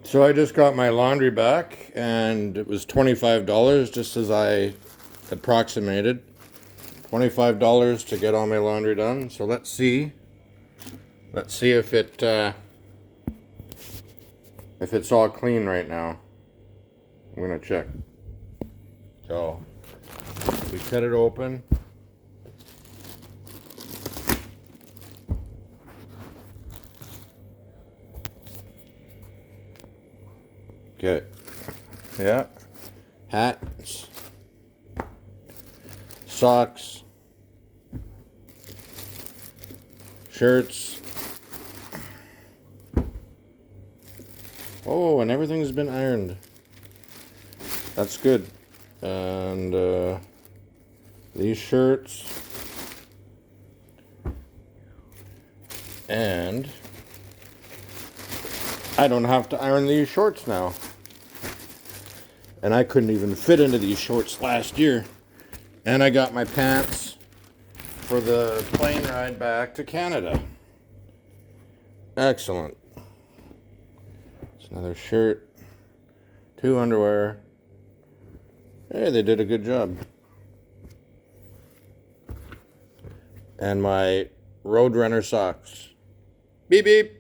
So I just got my laundry back, and it was $25, just as I approximated. $25 to get all my laundry done. So let's see. Let's see if it's all clean right now. I'm gonna check. So we cut it open. Okay. Yeah. Hats. Socks. Shirts. Oh, and everything's been ironed. That's good. And these shirts. And I don't have to iron these shorts now. And I couldn't even fit into these shorts last year. And I got my pants for the plane ride back to Canada. Excellent. It's another shirt, 2 underwear. Hey, they did a good job. And my Roadrunner socks. Beep beep.